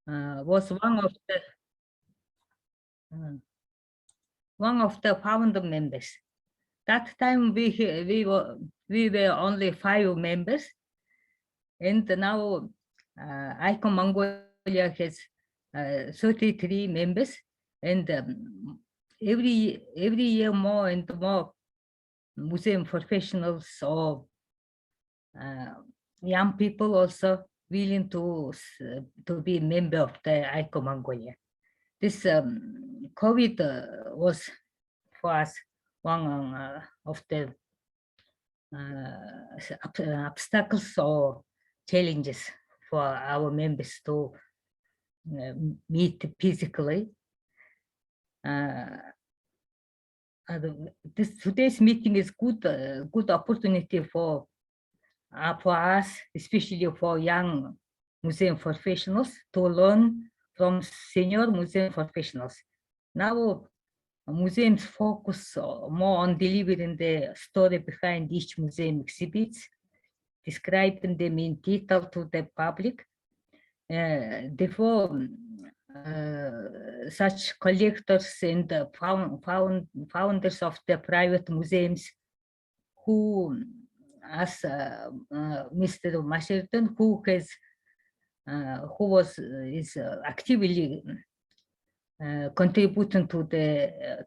was one of the founder members. That time we were only 5 members, and now ICOM Mongolia has 33 members, and every year more and more museum professionals or young people also willing to be a member of the ICOM Mongolia. This COVID was for us one of the obstacles or challenges for our members to meet physically. Today's meeting is good opportunity for us, especially for young museum professionals, to learn from senior museum professionals. Now, museums focus more on delivering the story behind each museum exhibits, describing them in detail to the public. Therefore, such collectors and founders of the private museums who, as Mr. Masherton, who is actively contributing to the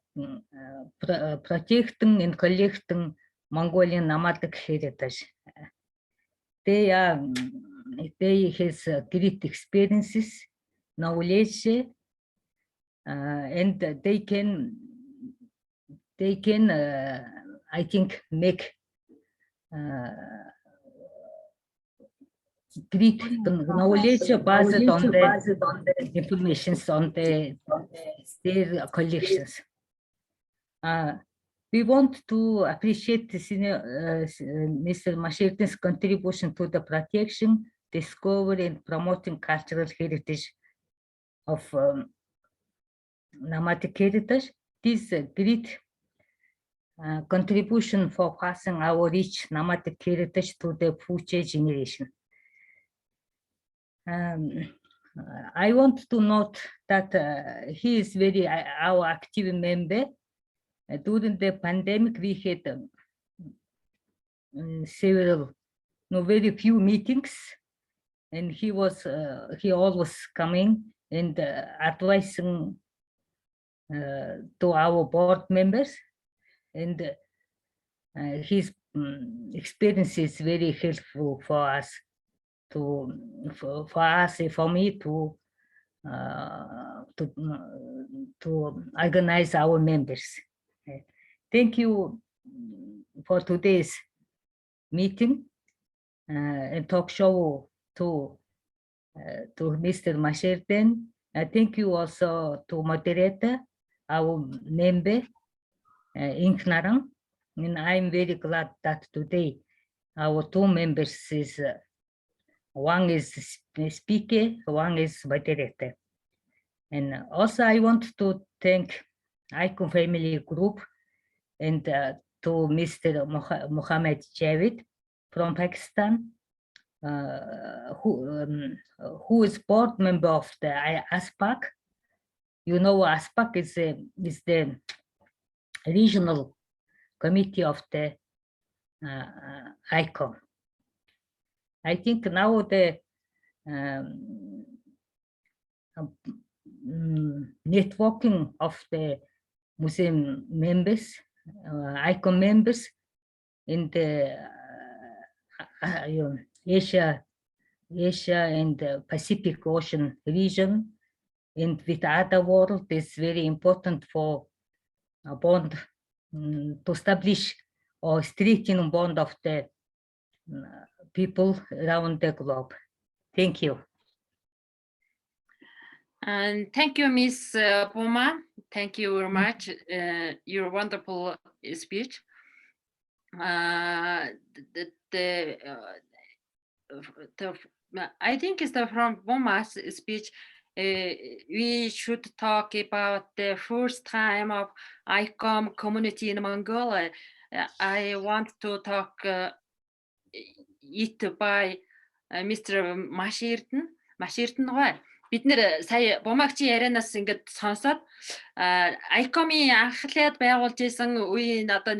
protecting and collecting Mongolian nomadic heritage. They has great experiences, knowledge, and they can I think make great knowledge based on the information on their collections. We want to appreciate Mr. Masherton's contribution to the protection, discovery, and promoting cultural heritage of nomadic heritage. This great contribution for passing our rich nomadic heritage to the future generation. I want to note that he is our active member. During the pandemic, we had several, very few meetings, and he always coming and advising to our board members, and his experience is very helpful for us for me to organize our members. Thank you for today's meeting and talk show to Mr. Masherton. Thank you also to moderator, our member, Inknarang. And I'm very glad that today our 2 members is, one is speaker, one is moderator. And also I want to thank ICOM Family Group and to Mr. Mohammed Javed from Pakistan, who is board member of the ASPAC. You know, ASPAC is the regional committee of the ICOM. I think now the networking of the museum members, ICOM members in the Asia and the Pacific Ocean region and with other world is very important for a bond to establish or strengthen bond of the people around the globe. Thank you. And thank you, Ms. Puma. Thank you very much. Your wonderful speech. I think it's from Puma's speech. We should talk about the first time of ICOM community in Mongolia. I want to talk it by Mr. Masherton. Masherton, бид нэр сая Бумагчийн ярианаас ингээд сонсоод ICOM-ийн анхлаад байгуулж исэн үеийн одоо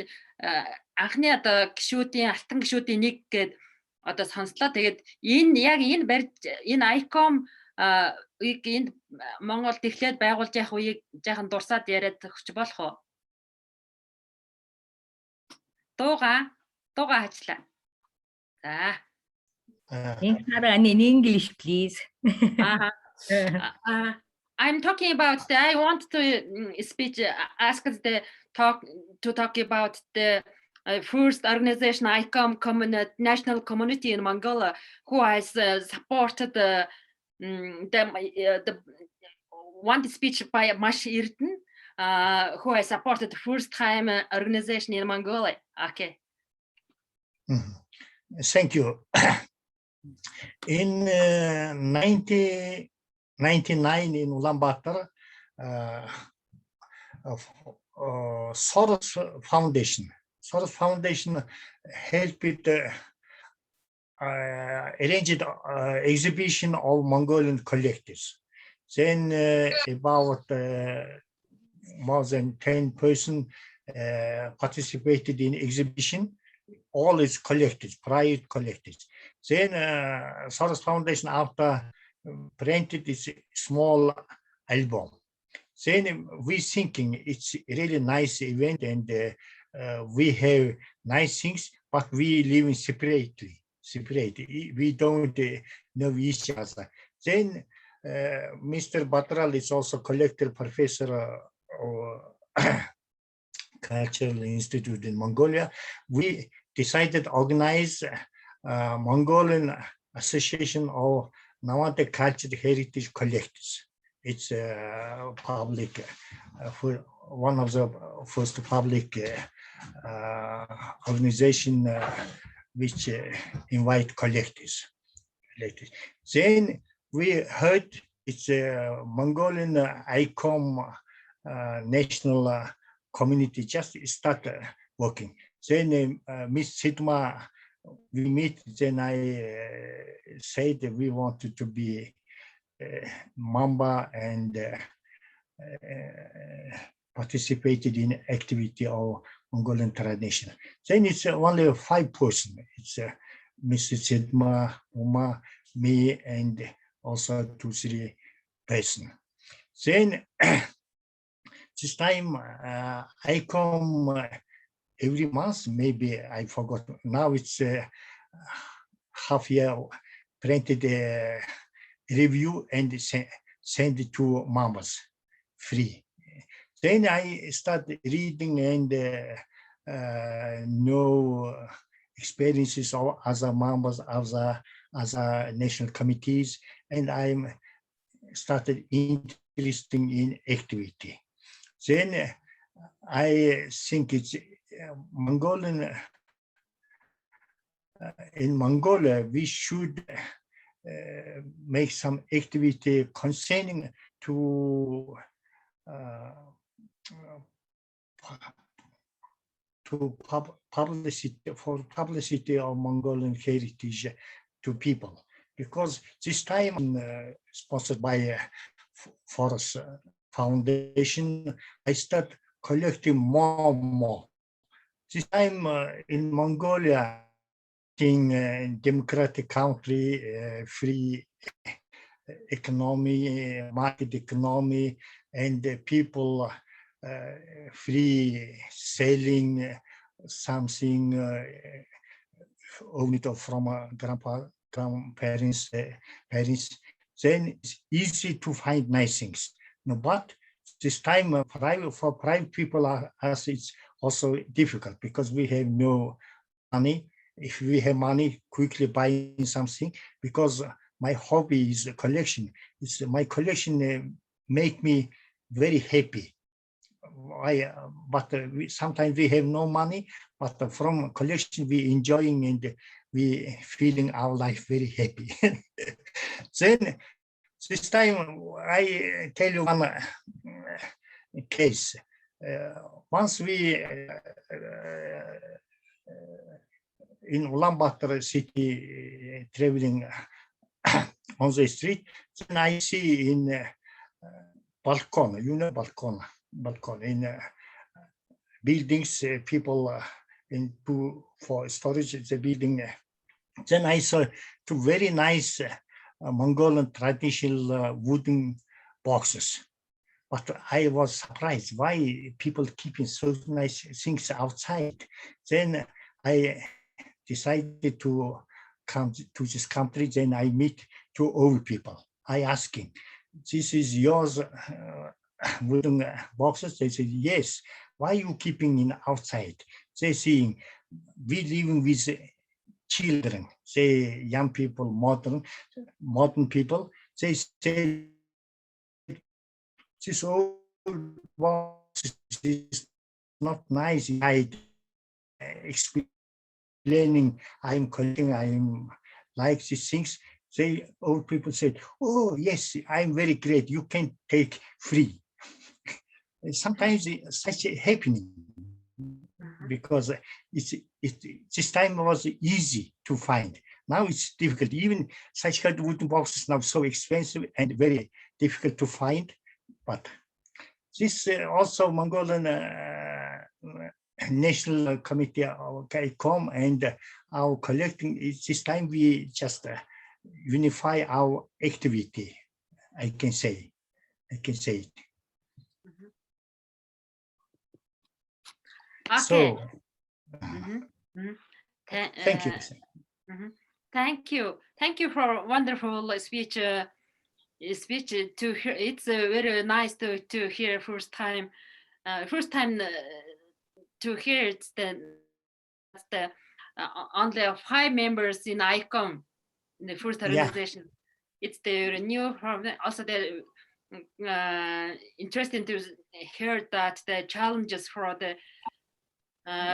анхны одоо гишүүдийн алтан гишүүдийн нэг гээд одоо сонслоо. Тэгээд энэ барьж энэ ICOM энд Монголд эхлээд байгуулж явах үеийг жаахан дурсаад яриад өгч болох уу? Дууга хажлаа. За. In English, please. I'm talking about I want to talk about the first organization ICOM national community in Mongolia who has supported the one speech by Mash Irten, who has supported the first time organization in Mongolia. Okay. Thank you. In 1999 in Ulaanbaatar, Soros Foundation helped arranged exhibition of Mongolian collectors. Then about more than 10 persons participated in exhibition. All is collectors, private collectors. Then Soros Foundation after printed this small album. Then we thinking it's a really nice event and we have nice things, but we live separately. We don't know each other. Then Mr. Batral is also collector professor of Cultural Institute in Mongolia. We decided to organize Mongolian Association of Nawante Cultural Heritage Collectors. It's public, one of the first public organization which invite collectors. Then we heard it's a Mongolian ICOM national community just started working. Then Miss Sidma, we meet, then I said that we wanted to be member and participated in activity of Mongolian tradition. Then it's only 5 persons. It's Mrs. Sidma, Uma, me, and also 2-3 persons. Then this time I come every month, maybe I forgot. Now it's half year printed a review and send it to members free. Then I start reading and know experiences of other members of the other national committees, and I'm started interesting in activity. Then I think it's Mongolian. In Mongolia, we should make some activity concerning to publicity of Mongolian heritage to people, because this time sponsored by Forest Foundation, I start collecting more and more. This time in Mongolia, in democratic country, free economy, market economy, and people free selling something owned from grandparents, parents, then it's easy to find nice things. No, but this time for private people as it's also difficult because we have no money. If we have money, quickly buying something, because my hobby is collection. My collection make me very happy. Sometimes we have no money, but from collection we enjoying and we feeling our life very happy. Then this time I tell you one case. Once we in Ulaanbaatar city traveling on the street. Then I see in balcony, balcony in buildings, people for storage the building. Then I saw two very nice Mongolian traditional wooden boxes. But I was surprised why people keeping so nice things outside. Then I decided to come to this country. Then I meet two old people. I asking, "This is yours wooden boxes?" They said, "Yes." "Why are you keeping in outside?" They saying, "We living with children, say young people, modern people." They say, "This old box is not nice." I explaining, I'm collecting, I'm like these things. They old people said, "Oh yes, I'm very great. You can take free." Sometimes it's such a happening because this time was easy to find. Now it's difficult. Even such kind of wooden boxes now so expensive and very difficult to find. But this also Mongolian National Committee of ICOM and our collecting. This time we just unify our activity. I can say it. Okay. So, thank you. Thank you for a wonderful speech. To hear. It's very nice to hear first time. To hear it's the only 5 members in ICOM, the first organization. Yeah. It's the new also the interesting to hear that the challenges for the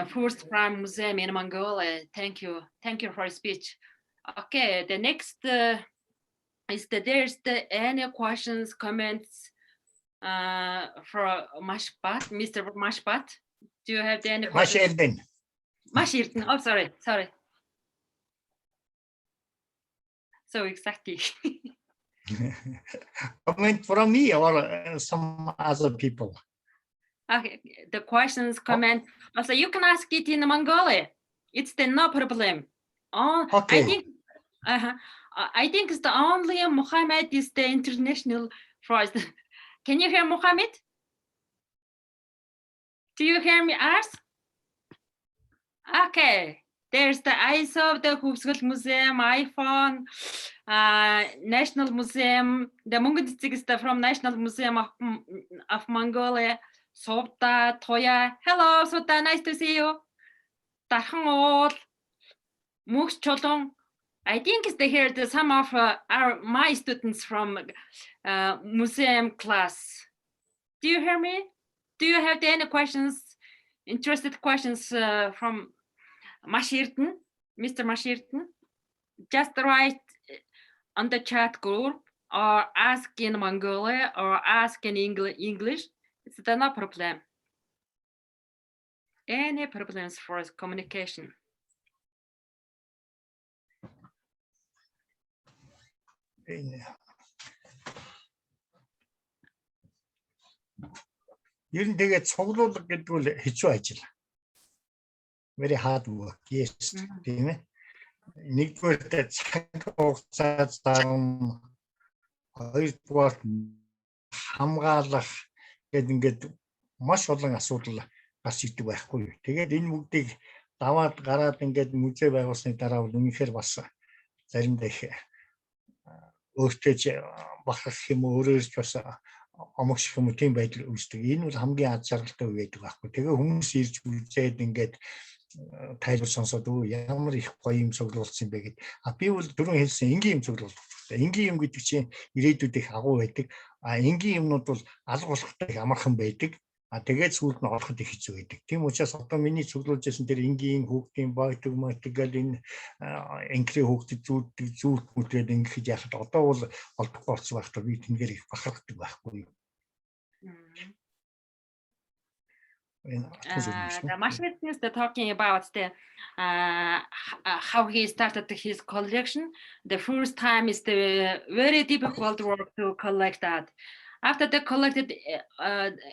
first prime museum in Mongolia. Thank you for your speech. Okay, the next is there's any questions, comments for Mashpat, Mr. Mashpat? Do you have any questions? Mashirden. Oh, sorry. So exactly. Comment from me or some other people? Okay, the questions, comment. Also, you can ask it in Mongolia. It's no problem. Okay. I think it's the only Muhammad is the international prize. Can you hear Muhammad? Do you hear me ask? Okay. There's the ICOM, the Hubsgul Museum, iPhone, National Museum, the Mongol is from National Museum of Mongolia, Sota, Toya. Hello, Sota, nice to see you. Tahangol, Mux Cholong. I think it's here some of my students from museum class. Do you hear me? Do you have any questions, interested questions from Mashirden, Mr. Mashirden? Just write on the chat group or ask in Mongolia or ask in English. It's no problem. Any problems for communication? Ер нь тэгээд цуглуулга гэдэг бол хэцүү ажил. Very hard work. Yes, тийм ээ. Нэгдүгээр цаг хугацаа зам, хоёрдугаар хамгаалах гэдэг ингээд маш олон асуудал гарч ирдэг байхгүй. Тэгээд энэ бүгдийг даваад гараад ингээд музей байгуулсны дараа бол үнэхээр бас заримдаа их өөртөө бахах юм өөрөөс бас омогших юм тийм байдал үүсдэг. Энэ бол хамгийн аз жаргалтай үе байдаг байхгүй. Тэгээ хүмүүс ирж үзээд ингээд тайлбар сонсоод ямар их гоё юм цуглуулсан бэ гэд. Би бол дөрөв хэлсэн энгийн юм цуглуулдаг. Энгийн юм гэдэг чинь ирээдүйд их агуу байдаг. Энгийн юмнууд бол алга болохтой их амархан байдаг. Тэгээд сүүлд нь олоход их хэцүү байдаг. Тийм учраас одоо миний цуглуулж байсан тэр энгийн хүүхдийн бойтог мотигал энэ энкри хүүхдэд зүйлүүд ингээд яхад одоо бол олдохгүй болсон байх та би тэнгэр их бахархдаг байхгүй юу. The Marshall is talking about the how he started his collection. The first time is the very difficult work to collect that. After they collected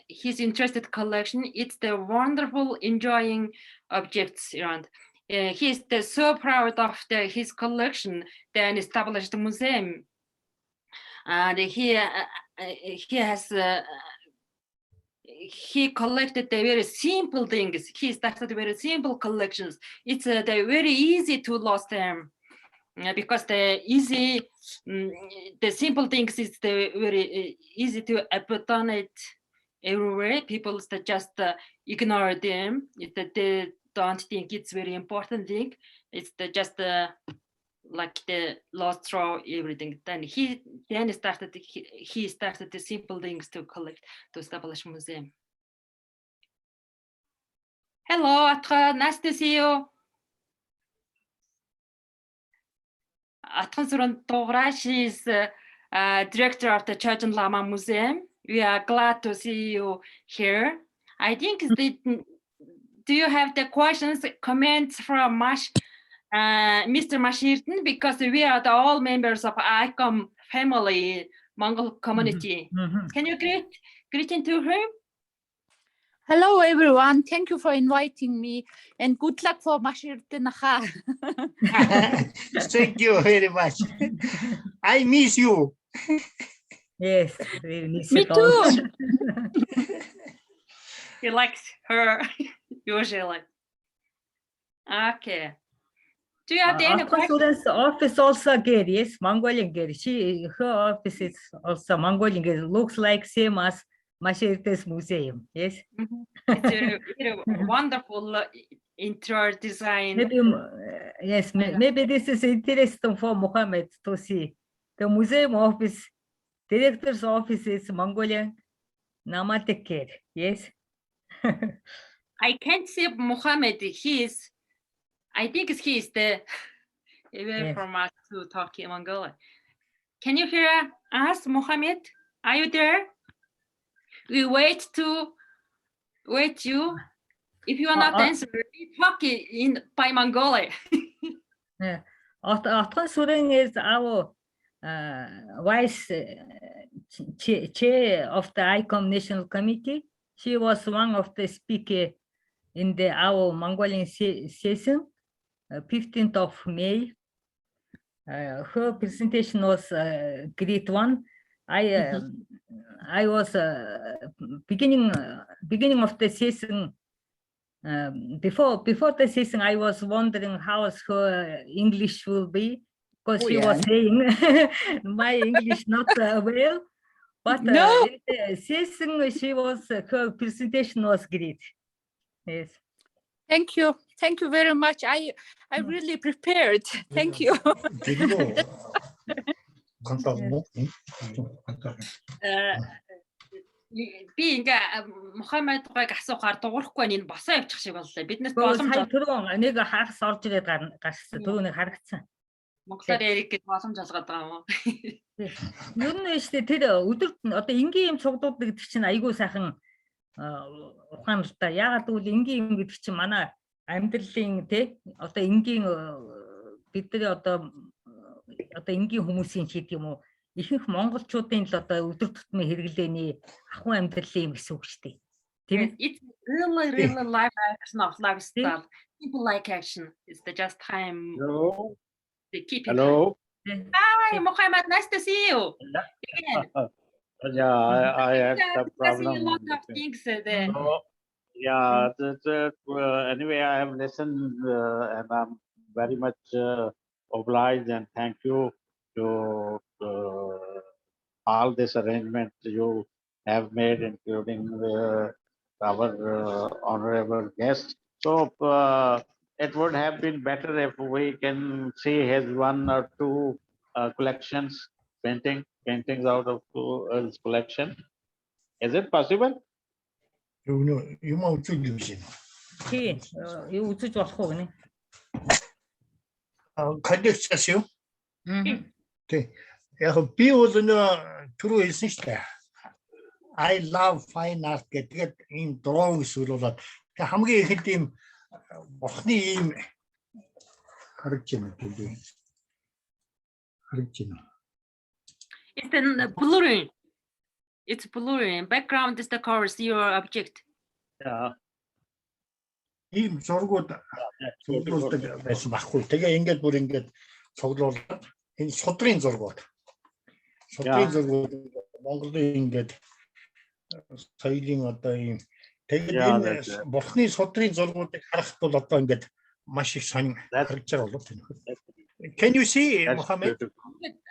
his interested collection, it's the wonderful enjoying objects around. He's so proud of his collection, then established a museum. And he has he collected the very simple things. He started very simple collections. It's very easy to lose them because the simple things is very easy to abandon everywhere. People just ignore them. They don't think it's very important thing. It's just like the lost straw, everything. Then he started the simple things to collect, to establish museum. Hello, Atra, nice to see you. Atran Tora, she's director of the Church and Lama Museum. We are glad to see you here. I think do you have the questions, comments from Mr. Mashirton, because we are all members of ICOM family, Mongol community. Can you greet to him? Hello, everyone. Thank you for inviting me, and good luck for Mashirton. Thank you very much. I miss you. Yes, we miss Me it all. too. He likes her usually. Okay. Do you have any questions? Students' office also good, yes, Mongolian good. Her office is also Mongolian good. Looks like same as Mashirte's museum, yes. It's a wonderful interior design. Maybe, yes, maybe this is interesting for Mohammed to see. The museum office, director's office is Mongolian Namatekir, yes. I can't see Mohammed. I think he is the away from us to talk in Mongolia. Can you hear us, Mohammed? Are you there? We wait you. If you are not answering, we talk by Mongolia. Yeah. Atran Sureng is our vice chair of the ICOM National Committee. She was one of the speakers in our Mongolian session, 15th of May. Her presentation was a great one. I was beginning of the session. Before the session, I was wondering how her English will be, because she was saying my English not well. But in the session, her presentation was great. Yes. Thank you. Thank you very much. I really prepared. Thank you. Би ингээ Мухаммедыг асуухаар дуурахгүй энэ босоо явчих шиг боллоо. Биднээс боломж нэг хагас орж ирээд гарсан. Түрүүнийг харагдсан. Монголоор ярих гэж боломж олгоод байгаа юм уу? Ер нь шүү дээ, тэр өдөрт одоо энгийн юм цуглууд гэдэг чинь айгүй сайхан ухаан л та. Яагаад гэвэл энгийн юм гэдэг чинь манай амьдралын одоо энгийн бидний одоо энгийн хүмүүсийн ч гэдэг юм уу, ихэнх монголчуудын л одоо өдөр тутмын хэрэглээний ахуй амьдралын юм гэсэн үг шүү дээ. Тийм ээ? It's really life action of lifestyle. People like action. It's the just time. Hello. They keep it. Hello. Hi, Mohammed. Nice to see you. Again. Yeah, I had a problem. A lot of things there. So, yeah, anyway, I have listened and I'm very much obliged and thank you to all this arrangement you have made, including our honorable guest. So it would have been better if we can see his one or two collections, paintings out of his collection. Is it possible? You want to use it? You to just hold it. Collection. Okay. Yeah, be was no true is there. I love fine art гэдэг ийм дроон сүрүүлээд хамгийн ихэд ийм бурхны ийм харагдаж байна гэдэг. Харагдаж байна. It's the blurring. It's blurring. Background is the course, your object. Yeah. Ийм зургууд цуглуулдаг байсан байхгүй. Тэгээ ингээд бүр ингээд цуглуулад энэ судрын зургууд. Судрын зургууд Монголын ингээд соёлын одоо ийм тэгээд энэ бурхны судрын зургуудыг харахад бол одоо ингээд маш их сонин харагдаж байгаа болов тийм. Can you see, Mohammed?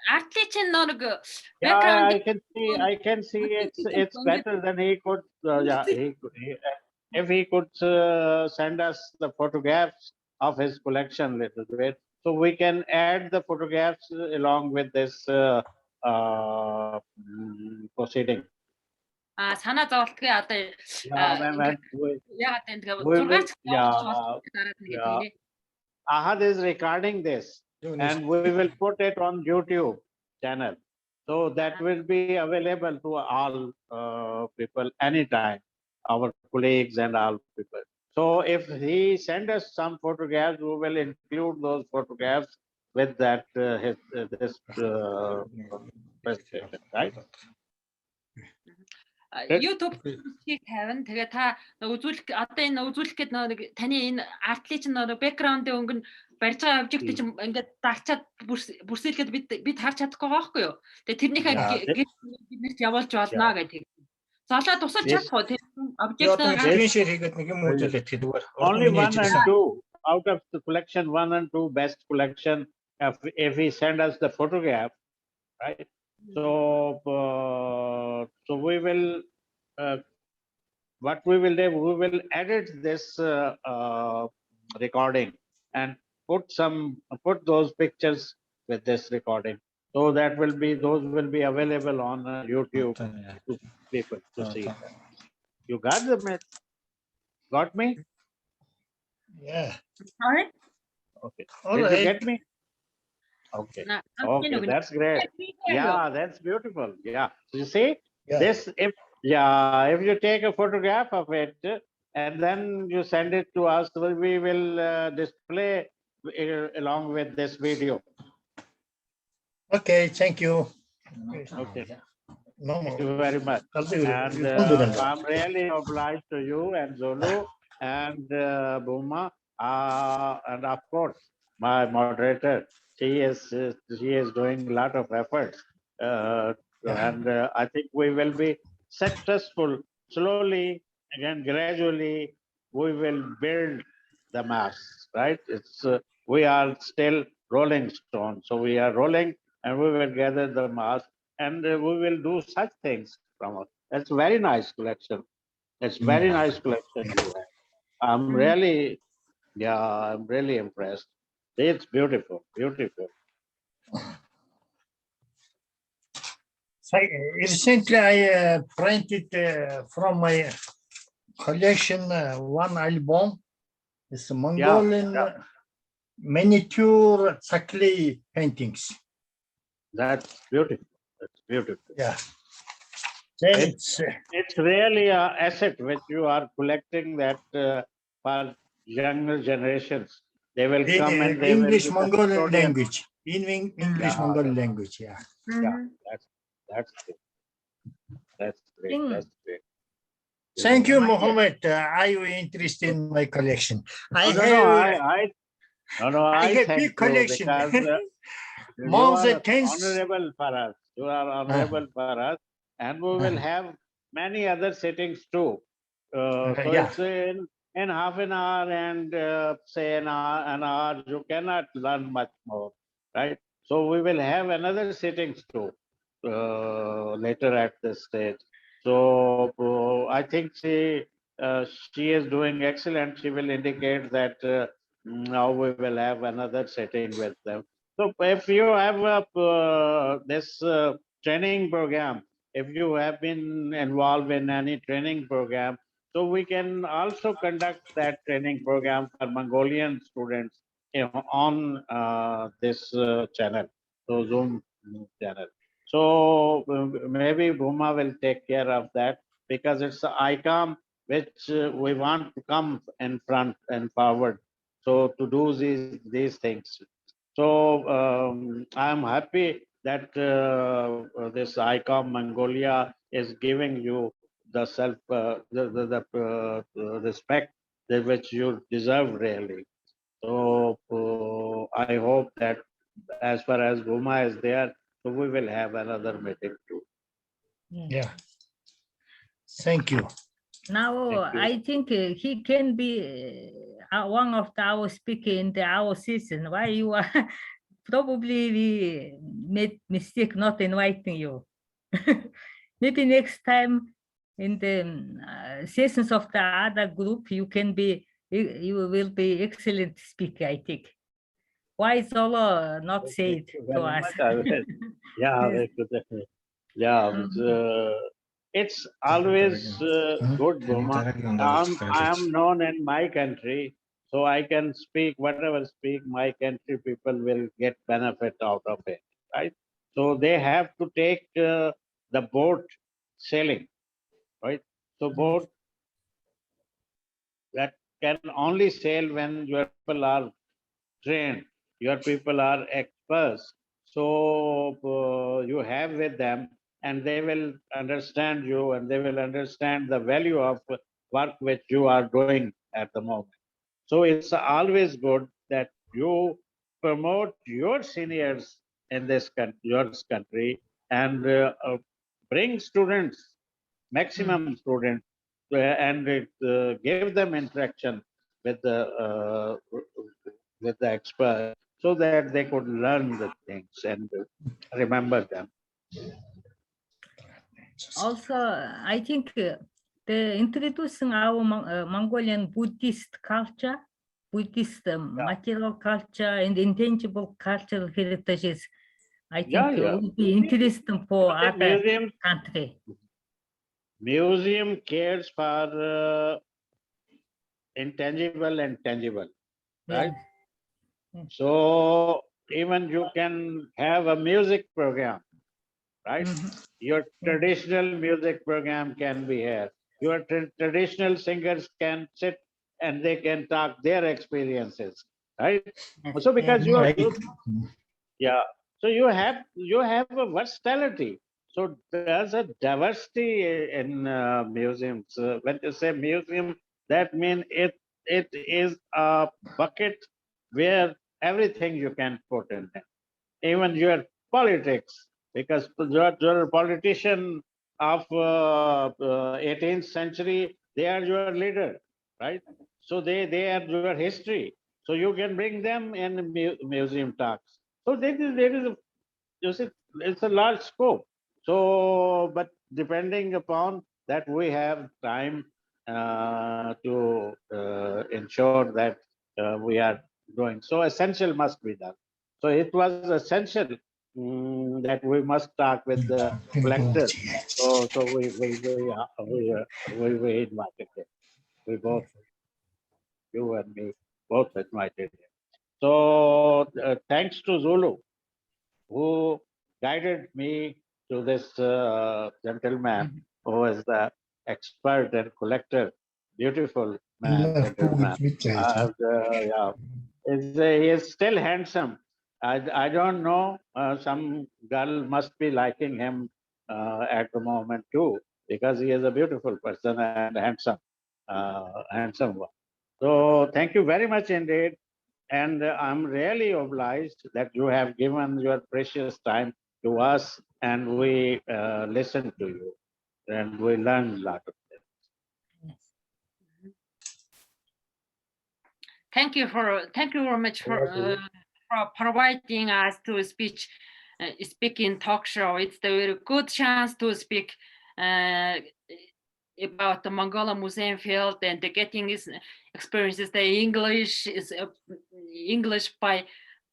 Artlich нэг Yeah, I can see it's better than he could. If he could send us the photographs of his collection little bit, so we can add the photographs along with this proceeding. санаа зовлтгүй одоо яагаад энэ зургаач дараад нэг тийм. Ahad is recording this and we will put it on YouTube channel. So that will be available to all people anytime, our colleagues and all people. So if he send us some photographs, we will include those photographs with that this presentation, right? YouTube хийх тавина. Тэгээ та үзүүлэх одоо энэ үзүүлэх гээд нэг таны энэ артлич нэг бэкграундын өнгө барьж байгаа обжект чинь ингээд дарчаад бүрсэлгээд бид харж чадахгүй байгаа байхгүй юу? Тэгээ тэрнийхээ биднэрт явуулж болно гэдэг. Золоо тусалж чадах уу? Тэр обжект screen-share хийгээд нэг юм үзүүлээд тэгвэл only 1 and 2 out of the collection, 1 and 2 best collection. If he send us the photograph, right? So so we will what we will do, we will edit this recording and put those pictures with this recording, so that those will be available on YouTube to people to see. You got got me? Yeah. All right. Okay. All Did right. you get me? Okay. Okay, that's great. Yeah, that's beautiful. Yeah. So you see, this if you take a photograph of it and then you send it to us, we will display along with this video. Okay, thank you. Okay. No Thank more. you very much. And I'm really obliged to you and Zulu and Buma, and of course my moderator. She is doing a lot of efforts, and I think we will be successful. Slowly and gradually, we will build the mass. Right? It's we are still rolling stone, so we are rolling, and we will gather the mass, and we will do such things from us. That's very nice collection. It's very nice collection you have. I'm really, I'm really impressed. It's beautiful, beautiful. Recently, I printed from my collection one album. It's Mongolian miniature clay paintings. That's beautiful. That's beautiful. Yeah. Then It's really an asset which you are collecting that for younger generations. They will come in and they English will be Mongolian custodian. language. In English Mongolian language, yeah. Yeah, that's great. That's great. That's great. Thank you, Mohammed. I was interested in my collection. I I have thank big you collection. because you More are than 10. honorable for us. You are honorable for us, and we will have many other sittings too. So Yeah. it's in half an hour and say an hour, you cannot learn much more, right? So we will have another sittings too later at this stage. So I think she is doing excellent. She will indicate that now we will have another sitting with them. So if you have this training program, if you have been involved in any training program, so we can also conduct that training program for Mongolian students, on this channel, so Zoom channel. So maybe Bhuma will take care of that, because it's the ICOM which we want to come in front and forward. So to do these things. So I'm happy that this ICOM Mongolia is giving you the respect that which you deserve really. So I hope that as far as Bhuma is there, so we will have another meeting too. Yeah. Thank you. Now, Thank you. I think he can be one of our speaker in our season. Why you are probably we made mistake not inviting you. Maybe next time in the sessions of the other group, you can be, you will be excellent speaker, I think. Why is all not said Thank you to very us? much. I will. Yeah, Yes. yeah. Mhm. It's always good, Bhuma. I am known in my country, so I can speak whatever speak. My country people will get benefit out of it, right? So they have to take the boat sailing, right? So boat that can only sail when your people are trained, your people are experts. So you have with them, and they will understand you, and they will understand the value of work which you are doing at the moment. So it's always good that you promote your seniors in this country, your country, and bring students, maximum students, and give them interaction with the expert, so that they could learn the things and remember them. Also, I think the introducing our Mongolian Buddhist culture, Buddhist material culture and intangible cultural heritages, I think will be interesting for other Museum country. museum cares for intangible and tangible, right? Yes. So even you can have a music program, right? Mhm. Your traditional music program can be here. Your traditional singers can sit and they can talk their experiences, right? Yes, So because yes. yeah, so you have a versatility. So there's a diversity in museums. When you say museum, that means it is a bucket where everything you can put in it, even your politics, because you're a politician of 18th century, they are your leader, right? So they are your history. So you can bring them in museum talks. So there is a, you see, it's a large scope. So, but depending upon that, we have time to ensure that we are doing. So essential must be done. So it was essential that we must start with the collector. So we invited him. We both, you and me, both invited him. So thanks to Zulu, who guided me to this gentleman who is the expert and collector, beautiful man, gentleman. Yeah, he is still handsome. I don't know. Some girl must be liking him at the moment too, because he is a beautiful person and handsome one. So thank you very much indeed. And I'm really obliged that you have given your precious time to us, and we listen to you, and we learn a lot of things. Thank you very much for providing us to speak in talk show. It's a very good chance to speak about the Mongolia museum field and getting his experiences. The English is English by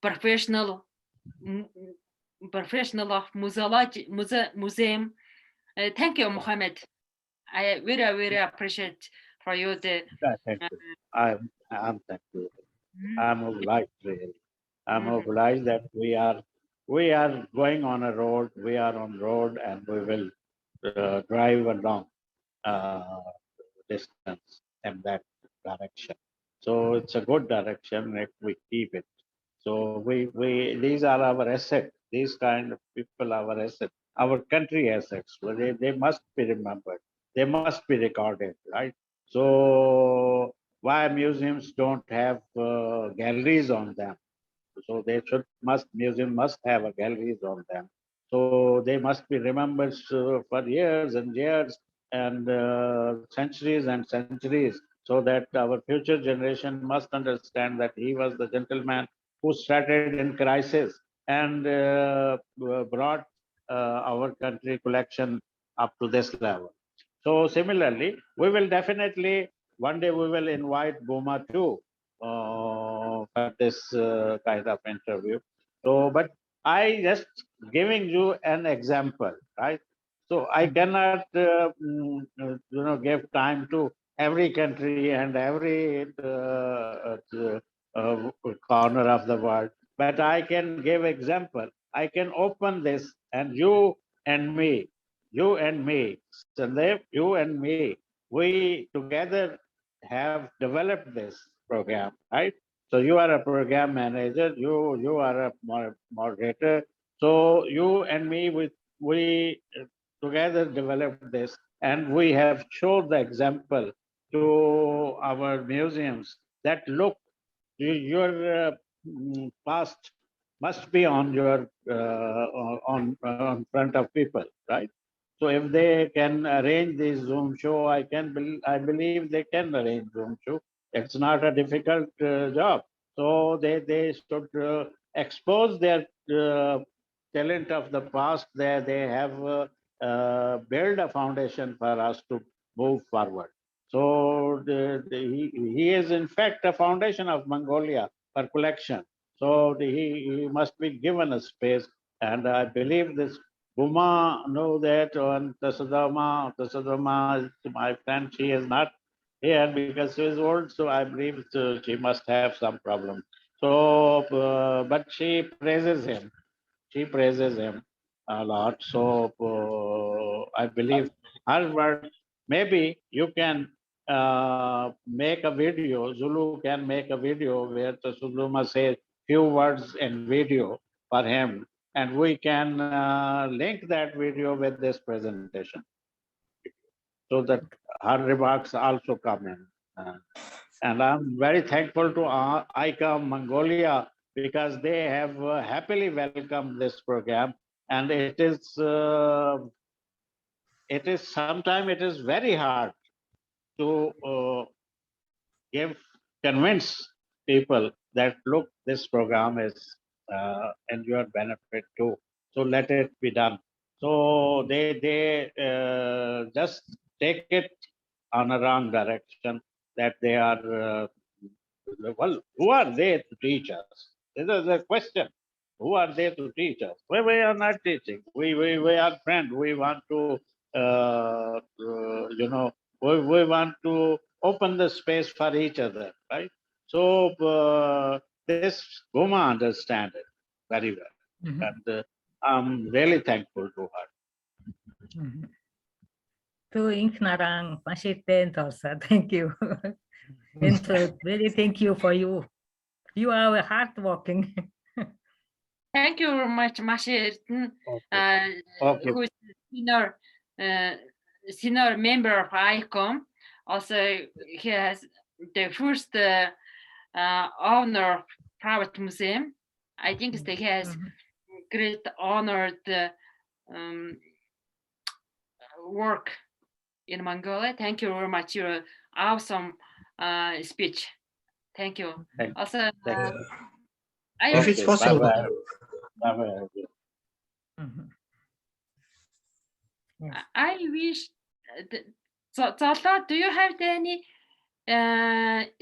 professional of museum. Thank you, Mohammed. I very appreciate for you the. Thank you. I'm thankful. I'm obliged really. I'm obliged that we are we are going on a road, we are on road, and we will drive along distance in that direction. So it's a good direction if we keep it. So these are our assets. These kind of people are our assets, our country assets. Well, they must be remembered. They must be recorded, right? So why museums don't have galleries on them? So museum must have a galleries on them. So they must be remembered for years and years and centuries and centuries, so that our future generation must understand that he was the gentleman who started in crisis and brought our country collection up to this level. So similarly, we will definitely, one day we will invite Boma too for this kind of interview. So, but I just giving you an example, right? So I cannot, give time to every country and every corner of the world. But I can give example. I can open this, and you and me, Sandeep, you and me, we together have developed this program, right? So you are a program manager, you are a moderator. So you and me, we together developed this, and we have showed the example to our museums that look, your past must be on your on front of people, right? So if they can arrange this Zoom show, I believe they can arrange Zoom show. It's not a difficult job. So they should expose their talent of the past. They have built a foundation for us to move forward. So he is in fact a foundation of Mongolia for collection. So he must be given a space, and I believe this Buma know that, and Tasudama is my friend. She is not here because she is old, so I believe she must have some problem. So, but she praises him. She praises him a lot. So I believe her words. Maybe you can make a video. Zulu can make a video where Tasudama says few words in video for him, and we can link that video with this presentation, so that her remarks also come in. And I'm very thankful to ICOM Mongolia, because they have happily welcomed this program, and it is sometimes it is very hard to convince people that look, this program is in your benefit too. So let it be done. So they just take it on a wrong direction, that they are well, who are they to teach us? This is the question. Who are they to teach us? We are not teaching. We are friends. We want to we want to open the space for each other, right? So this Goma understand it very well, and I'm really thankful to her. To Inknarang, Mashiten Tosa, thank you. And really thank you for you. You are hardworking. Thank you very much, Mashirten, Okay. who is senior member of ICOM. Also, he has the first owner of private museum. I think he has great honored work in Mongolia. Thank you very much. Your awesome speech. Thank you. Also, if it's possible. Bye-bye. I wish. Zala, do you have any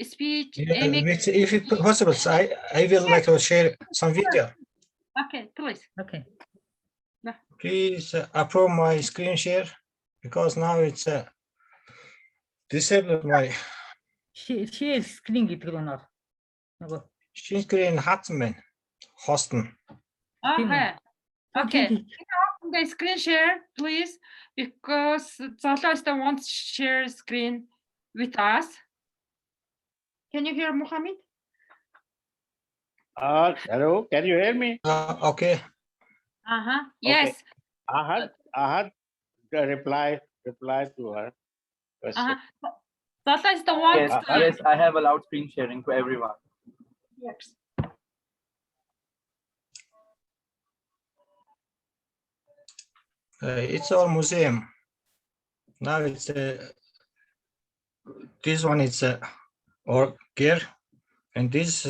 speech? If it's possible, I will like to share some video. Okay, please. Okay. Please approve my screen share, because now it's disabled my She is screen it or not. screen Hatman Hosten. Okay. Okay. Can you open the screen share, please? Because Zalasta wants to share screen with us. Can you hear Mohammed? Hello, can you hear me? Okay. Yes. I had to reply to her question. Zalasta wants Yes, to. yes, I have allowed screen sharing to everyone. Yes. It's our museum. Now it's this one. It's our gear, and this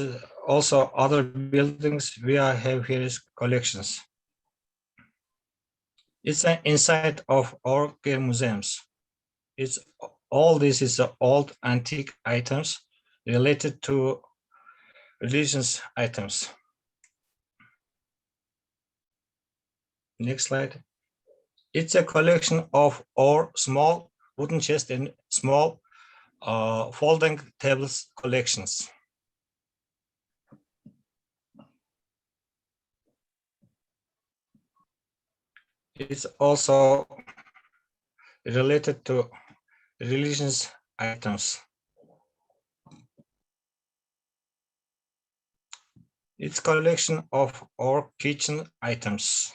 also other buildings we have here is collections. It's inside of our gear museums. It's all this is old antique items related to religious items. Next slide. It's a collection of our small wooden chest and small folding tables collections. It's also related to religious items. It's collection of our kitchen items.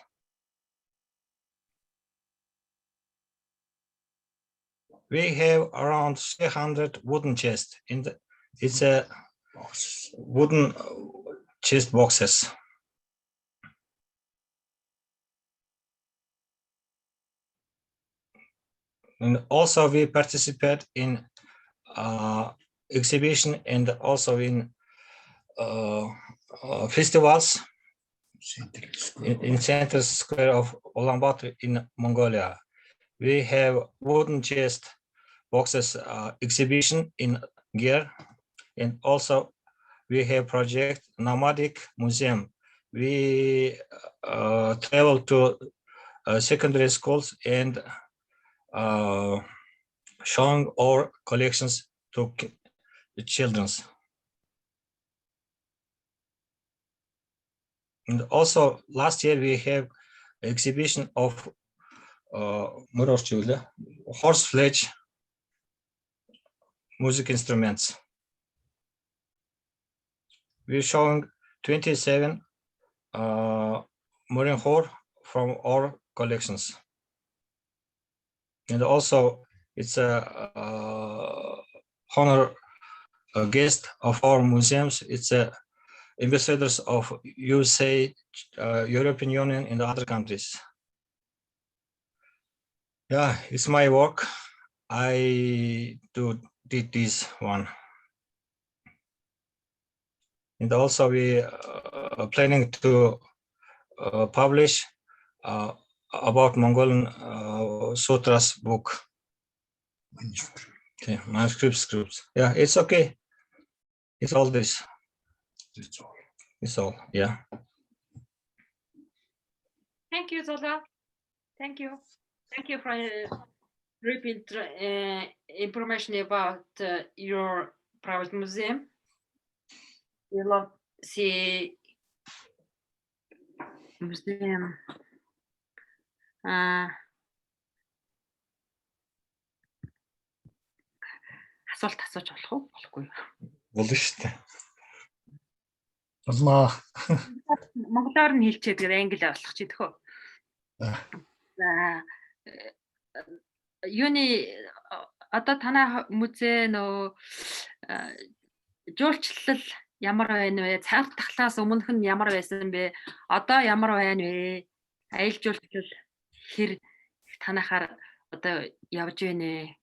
We have around 300 wooden chests. It's a wooden chest boxes. And also we participate in exhibition and also in festivals in Center Square of Ulaanbaatar in Mongolia. We have wooden chest boxes exhibition in gear, and also we have project nomadic museum. We travel to secondary schools and showing our collections to the children. And also last year we have exhibition of horse fledge music instruments. We're showing 27 Morin Hor from our collections. And also it's a honor guest of our museums. It's a ambassadors of USA, European Union, and other countries. Yeah, it's my work. I did this one. And also we are planning to publish about Mongolian sutras book. Okay, manuscripts. Yeah, it's okay. It's all this. It's all. Yeah. Thank you, Zola. Thank you. Thank you for repeat information about your private museum. We love see museum. Асуулт асууж болох уу? Болохгүй. Болно шүү дээ. Болмоо. Монголоор нь хэлчихэд англиар болох чи тэхөө. За юуны одоо танай музей нөө жуулчлал ямар байна вэ? Цаг тахлаас өмнөх нь ямар байсан бэ? Одоо ямар байна вэ? Аялал жуулчлал хэр танахаар одоо явж байна вэ?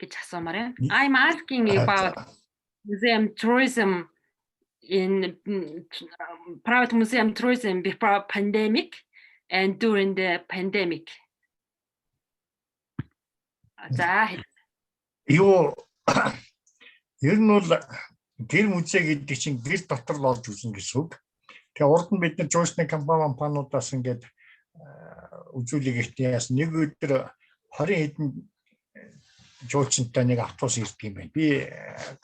Гэж асуумаар байна. I'm asking about museum tourism in private museum tourism before pandemic and during the pandemic. За Юу ер нь бол гэр музей гэдэг чинь гэр дотор л олж үзэн гэсэн үг. Тэгээ урд нь бид нар жуулчны компаниудаас ингээд үзүүлэг ихтэй яасан нэг өдөр 20 хэдэн жуулчтай нэг автобус ирдэг юм байна. Би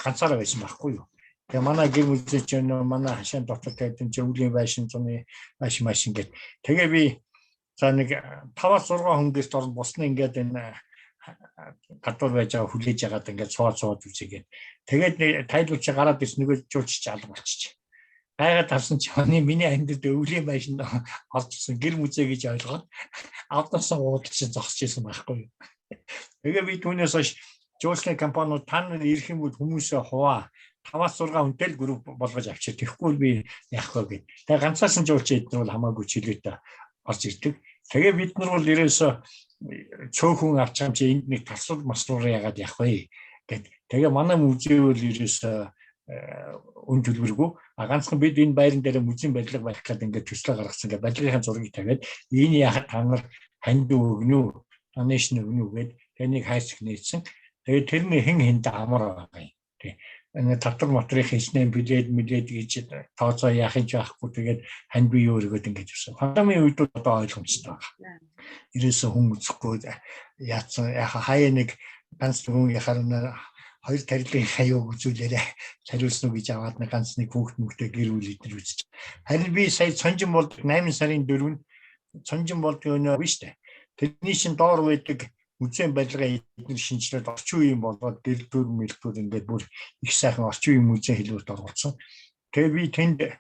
ганцаараа байсан байхгүй юу. Тэгээ манай гэр музей чинь манай хашаан дотор тавьсан өвлийн байшин, зуны байшин гэдэг. Тэгээ би за нэг 5-6 хүн гэрт орон бусны ингээд энэ гадуур байж байгаа хүлээж ягаад ингээд цоод үзээгээд. Тэгээд тайлбарч гараад ирс нөгөө жуулчч алга болчих. Гайгаад тавсан чи миний амьд өвлийн байшинд орчихсон гэр музей гэж ойлгоод автобусаа уудалж зогсож ирсэн байхгүй. Тэгээ би түүнээс хойш жуулчны компаниуд та нар ирэх юм бол хүмүүсээ хуваа 5-6 хүнтэй л групп болгож авчир. Тэгэхгүй би яах вэ гэд. Тэгээ ганцаарсан жуулч эднэр бол хамаагүй чөлөөтэй орж ирдэг. Тэгээ бид нар бол ерөөсөө цөөхөн авч байгаа чи энд нэг тасрал масруур яагаад явах вэ гэд. Тэгээ манай музей бол ерөөсөө үн төлбөргүй. Ганцхан бид энэ байран дээр музейн барилга барих гэдэг ингээд төслөө гаргасан. Ингээд барилгын зургийг тавиад энэ яхад та нар ханд өгнө үү, донешн өгнө үү гэд тэнийг хайрцаг нээсэн. Тэгээ тэрний хэн хэндэ амар байгаа юм. Тэг. Энэ татвар материалын хийснээр билет гэж тооцоо яах юм байхгүй. Тэгээд ханд бие өөргөд ингэж өссөн. Пандемийн үед одоо ойлгомжтой байна. Ерөөсөө хүн үзэхгүй яатсан яха хаяа нэг ганц хүн яхаар хоёр тарилын хаяа үзүүлээрэ хариулсан уу гэж аваад нэг ганц нэг хүүхд мөхтэй гэр бүл идэр үзэж. Харин би сая сонжин болдог 8 сарын 4-нд сонжин болдог өнөө биш үү? Тэрний шин доор байдаг музейн барилгаа эдгээр шинжилээд орчин үеийн болгоод дэлгүүр мэлтүүд ингээд бүр их сайхан орчин үеийн музей хэлбэрт оруулсан. Тэгээ би тэнд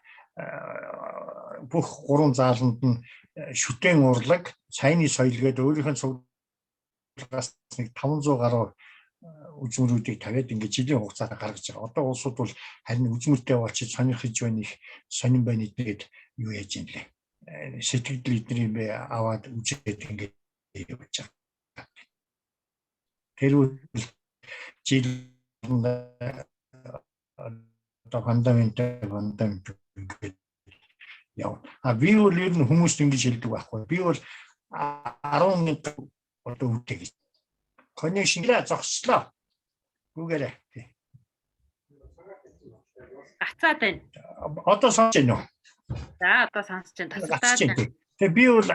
бүх 3 зааланд нь шүтэн урлаг, цайны соёл гэдэг өөрийнх нь цуглаас нэг 500 гаруй үзмөрүүдийг тавиад ингээд жилийн хугацаанд гаргаж байгаа. Одоо улсууд бол харин үзмөртэй болчих сонирхож байна их сонирн байна эдгээд юу яаж юм лээ. Сэтгэл эдний бэ аваад үзээд ингээд явж байгаа. Тэр жил одоо фундамент ингээд яв. Би бол ер нь хүмүүст ингэж хэлдэг байхгүй. Би бол 11 одоо үтэй гэж. Connection-гээ зогслоо. Гүгээрээ. Гацаад байна. Одоо сонсож байна уу? За одоо сонсож байна. Тасалдаад байна. Тэгээ би бол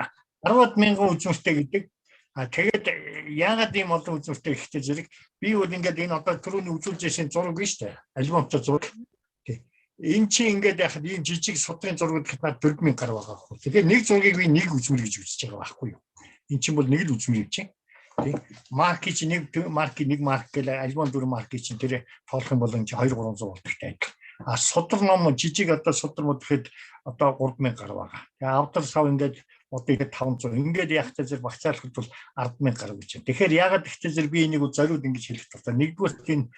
10,000 үзмөртэй гэдэг. Тэгээд яагаад ийм олон үзмөртэй ихтэй зэрэг би бол ингээд энэ одоо түрүүний үзүүлжсэн зураг биш үү? Альбомтой зураг. Энэ чи ингээд яхад ийм жижиг судрын зургууд гэхэд 4,000 гаруй байгаа байхгүй. Тэгэхээр нэг зургийг би нэг үзмэр гэж үзэж байгаа байхгүй юу? Энэ чинь бол нэг л үзмэр юм чинь. Марк чи нэг марк гэл альбом 4 марк чинь тэр тоолох юм бол энэ 200-300 болдогтай. Судар ном жижиг одоо судар мод гэхэд одоо 3,000 гаруй байгаа. Тэгээ авдар сав ингээд одоо 500 ингээд яг та зэрэг багцаалахад бол 10,000 гаруй гэж байна. Тэгэхээр яагаад ихтэй зэрэг би энийг зориуд ингэж хэлэх туфта. Нэгдүгээр энэ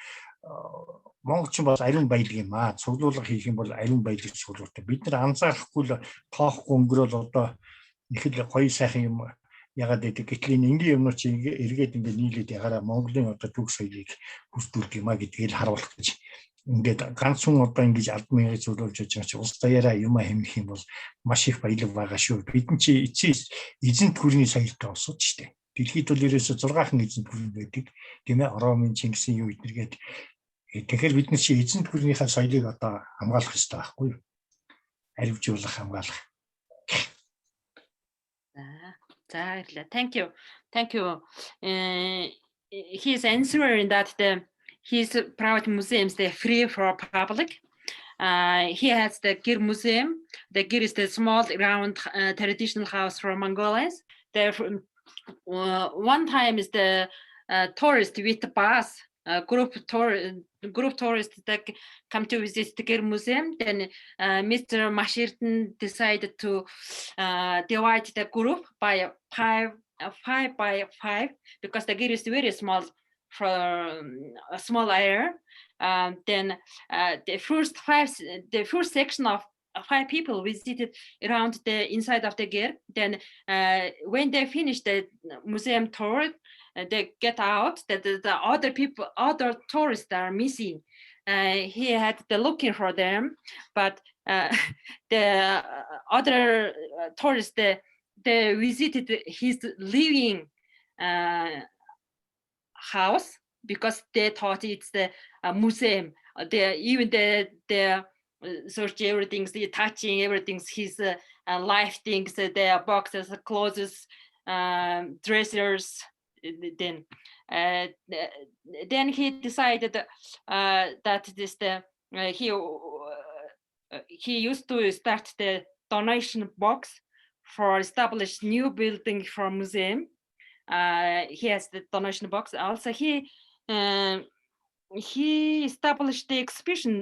монголчин бас ариун баялаг юм аа. Цуглуулга хийх юм бол ариун баялаг цуглуулдаг. Бид нар анзаарахгүй л тоохгүй өнгөрөөл одоо их л гоё сайхан юм ягаад гэдэг гэтэл энгийн юмнууд чи эргээд ингээд нийлээд ягараа Монголын одоо төг соёлыг хүсдүүлдэг юм а гэдгийг харуулах гэж ингээд ганцхан одоо ингэж 10,000 зөвлөж байгаа чи улс даяараа юм хэмнэх юм бол маш их баялаг байгаа шүү. Бидэн чи эзэнт гүрний соёлтой болсод штэ. Дэлхийд бол ерөөсө 6хан эзэнт гүрэн байдаг. Тийм ээ, Ромын, Чингисийн юу эднэргээд тэгэхээр бид нар чи эзэнт гүрнийхээ соёлыг одоо хамгаалах хэрэгтэй байхгүй юу? Аривжуулах, хамгаалах. Thank you. He's answering that his private museums, they're free for public. He has the Gir Museum. The Gir is the small round traditional house from Mongolia. One time is the tourist with the bus, group tourists that come to visit the Gir Museum. Then Mr. Mashirton decided to divide the group by 5 by 5 because the Gir is very small for a small area. Then the first section of 5 people visited around the inside of the Gir. Then when they finished the museum tour, they get out that the other tourists are missing. He had to looking for them, but the other tourists they visited his living house because they thought it's the museum. They search everything, they touching everything, his life things, their boxes, clothes, dressers. Then he decided that this he used to start the donation box for establish new building for museum. He has the donation box. Also, he established the exhibition.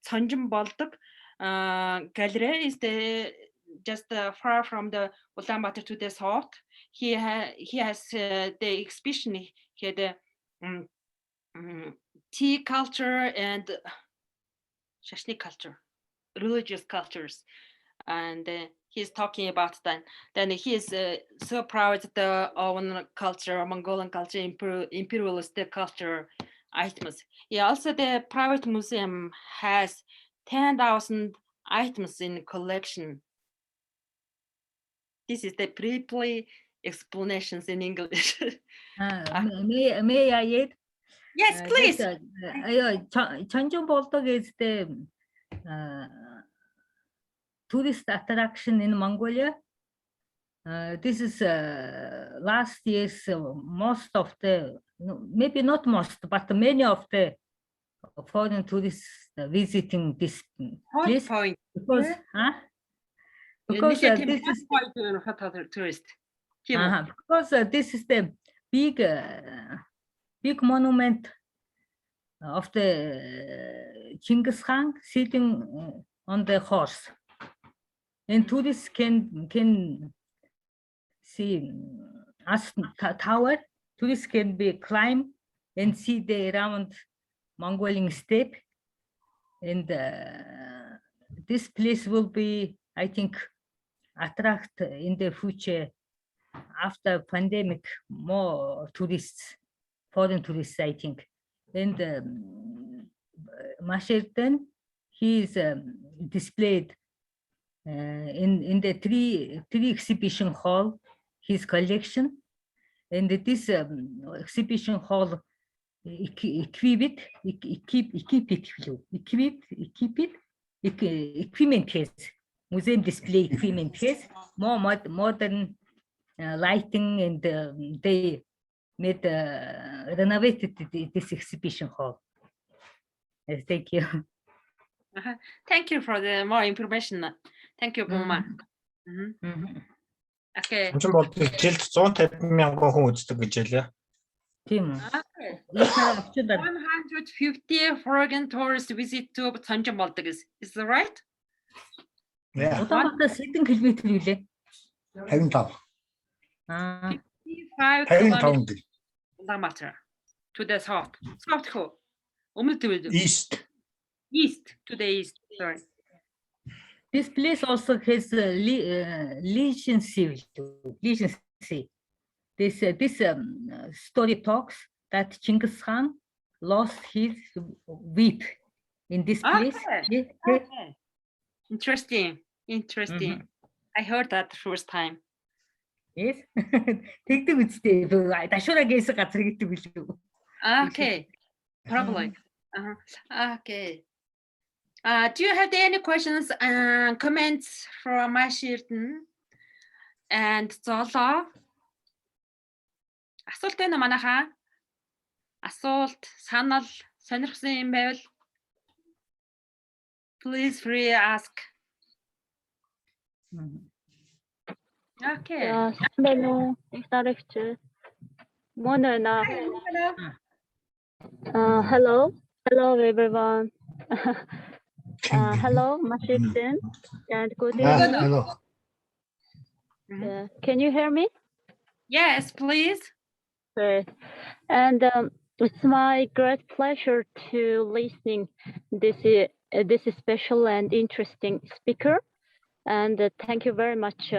Sanjum Baltic Gallery is the just far from the Ulaanbaatar to the south. He has the exhibition. He had the tea culture and Shashni culture, religious cultures, and he's talking about that. Then he is so proud of the own culture, Mongolian culture, imperialist culture items. Yeah, also the private museum has 10,000 items in collection. This is the briefly explanations in English. May I add? Yes, please. Chanjung Boltok is the tourist attraction in Mongolia. This is last year's most of the, maybe not most, but many of the foreign tourists visiting this place. Point. Because, because this is tourist. because this is the big monument of the Genghis Khan sitting on the horse, and tourists can see as tower. Tourists can be climb and see the round Mongolian steppe, and this place will be, I think, attract in the future after pandemic more tourists, foreign tourists, I think. And Masherton, he is displayed in the three exhibition hall, his collection, and this exhibition hall equipment case, museum display equipment case, more modern lighting, and they made renovated this exhibition hall. Thank you. Thank you for the more information. Thank you, Buma. Okay. Санжим Болдыг жилд 150 мянган хүн үздэг гэж хэлээ. Тийм үү. 150 foreign tourists visit to Sanjum Baltic. Is that right? Yeah. Улаанбаатараас хэдэн километр юу лээ? 55. 55 kilometers. Ulaanbaatar to the south. South who? East. East, to the east, sorry. This place also has legacy. This story talks that Genghis Khan lost his whip in this place. Okay. Interesting. I heard that the first time. Yes. Тэгдэг үстэй. Дашуураа гээсэ газар гэдэг үлээ. Okay. Probably. Okay. Do you have any questions and comments from Mashirton and Zolo? Асуулт байна манайхаа? Асуулт, санал, сонирхсан юм байвал please free ask. Okay. Hello, hello everyone. Hello, Mashirton, and good evening. Hello. Can you hear me? Yes, please. Great. And it's my great pleasure to listening this special and interesting speaker. And thank you very much,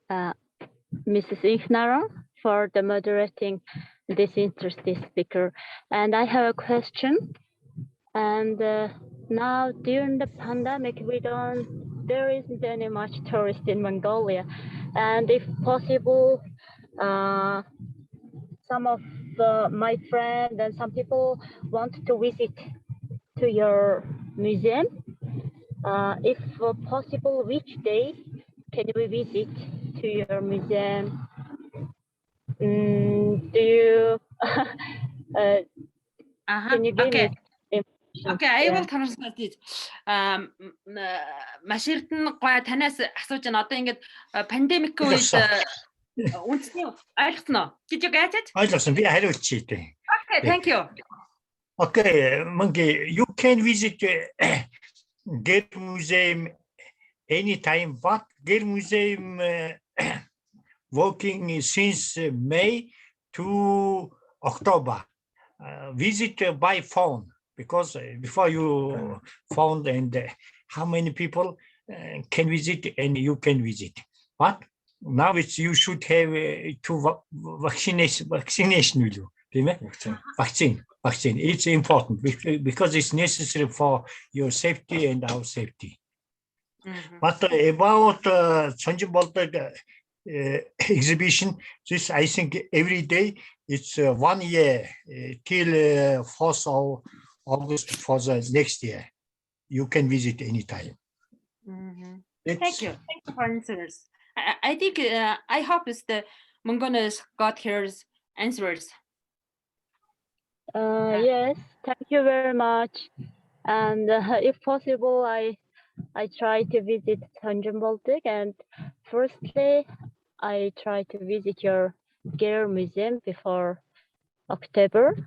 Mrs. Inchnara, for the moderating this interesting speaker. And I have a question. And now during the pandemic, there isn't any much tourists in Mongolia. And if possible, some of my friends and some people want to visit to your museum. If possible, which day can we visit to your museum? Do you can you give me information questions. Okay, I will translate it. Маш эрдэнэ гой танаас асууж байна. Одоо ингээд пандемикийн үед үндэсний ойлгосон уу? Did you get it? ойлгосон. Би хариулчих дээ. Okay, thank you. Okay, Monkey, you can visit Gate Museum anytime, but Gate Museum working since May to October. Visit by phone, because before you found and how many people can visit and you can visit. But now you should have vaccination with you. Vaccine. It's important because it's necessary for your safety and our safety. But about Sanjay exhibition, this I think every day it's 1 year till 4th of August for the next year. You can visit anytime. Thank you for answers. I think I hope it's the Mongonas got his answers. Yes, thank you very much. And if possible, I try to visit Tanjung Baltic, and firstly, I try to visit your gear museum before October.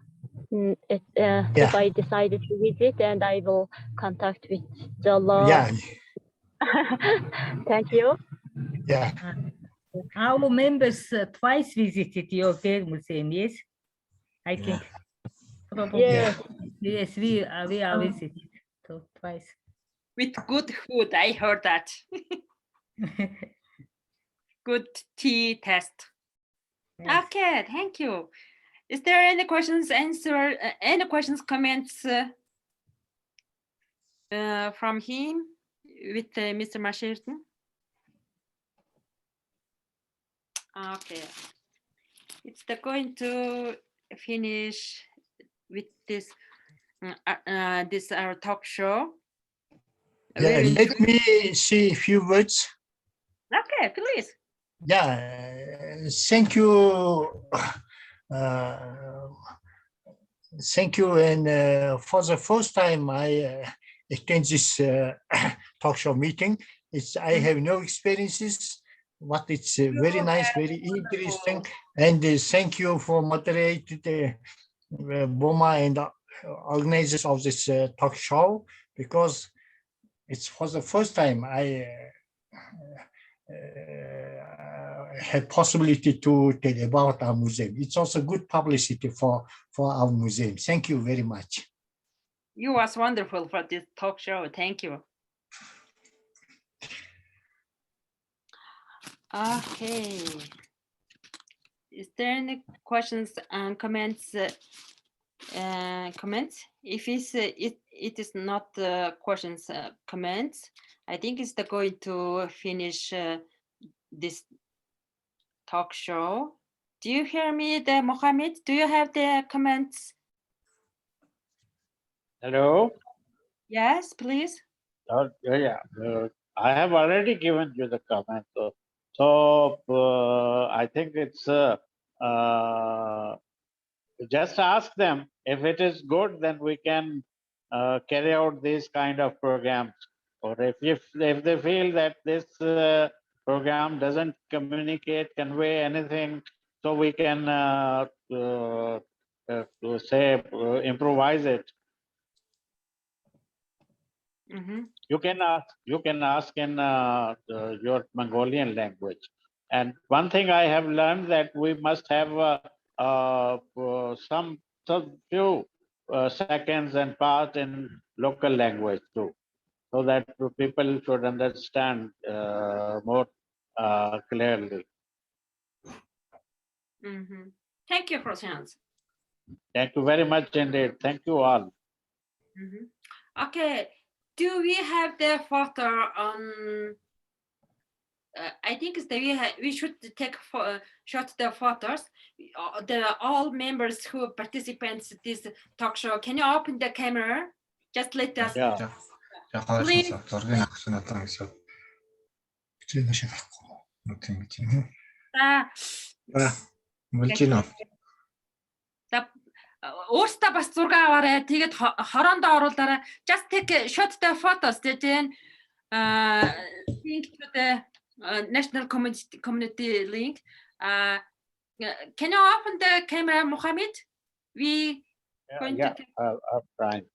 If I decided to visit, and I will contact with the law. Yeah. Thank you. Yeah. Our members twice visited your gear museum, yes? I think. Probably. Yes. Yes, we are visited twice. With good food, I heard that. Good tea test. Yes. Okay, thank you. Is there any questions, comments from him with Mr. Mashirton? Okay. It's going to finish with this our talk show. Yeah, let me say a few words. Okay, please. Yeah, thank you. Thank you. And for the first time I attend this talk show meeting. I have no experiences, but it's very nice, very interesting. And thank you for moderating Boma and organizers of this talk show, because it's for the first time I had possibility to tell about our museum. It's also good publicity for our museum. Thank you very much. You was wonderful for this talk show. Thank you. Okay. Is there any questions and comments? If it is not questions, comments, I think it's going to finish this talk show. Do you hear me, Mohammed? Do you have the comments? Hello. Yes, please. Yeah. I have already given you the comment. So I think it's just ask them if it is good, then we can carry out these kind of programs. Or if they feel that this program doesn't convey anything, so we can improvise it. You can ask in your Mongolian language. And one thing I have learned, that we must have some few seconds and part in local language too, so that people should understand more clearly. Thank you, Prashant. Thank you very much indeed. Thank you all. Okay, do we have the photo on? I think we should take shot the photos. All members who participants this talk show. Can you open the camera? Just let us. Yeah. Please. өөртөө бас зураг аваарай. Тэгээд хороондоо оруулаарай. Just take a shot the photos then link to the national community link. Can you open the camera, Mohammed? We going to take Fine.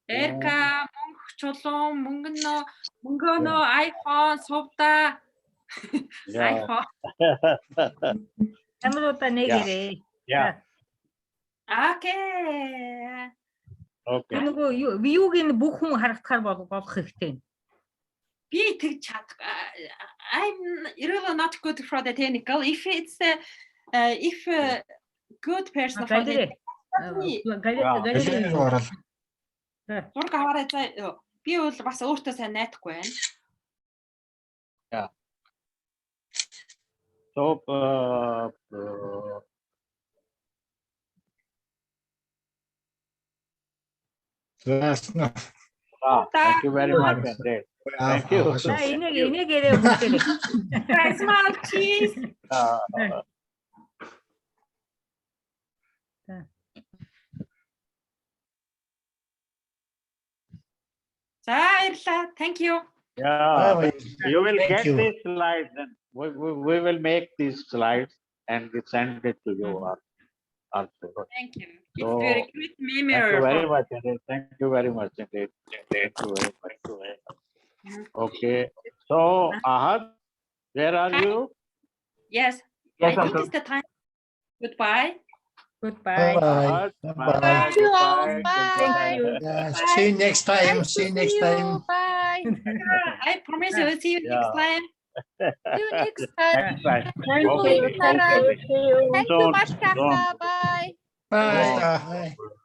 Эрка, мөнгө чулуун, мөнгөнөө iPhone сувда. iPhone. Камеруудаа нэгээрээ. Yeah. Okay. Okay. Нөгөө вьюг нь бүх хүн харагдахаар болох хэрэгтэй. Би тэг чадах. I'm really not good for the technical. If it's if good person for the Галерей орол. зураг аваарай заа. Би бол бас өөртөө сайн найдахгүй байна. Yeah. So thank you very much. Thank you. Энэгээрээ бүгдээ. Small cheese. Thank you. Yeah, you will Thank get you. these slides, and we will make these slides and we send it to you also. Thank you. It's So, very good Thank you memory. very much. Indeed. Thank you very much. Indeed. Thank you very much. Okay. So, Ahad, where are you? Yes. Yes, I think Uncle. it's the time. Goodbye. Goodbye. Bye. Ahad, Bye. Thank you all. goodbye, Bye. Thank you. Yeah, see you next time. Nice to See you next time. Bye. I promise you will see you next Yeah. time. See you next time. Next time. Thank Okay. you, Sarah. Okay. Thank you, Soon, Mashkaka. Bye. Bye. Bye. Bye.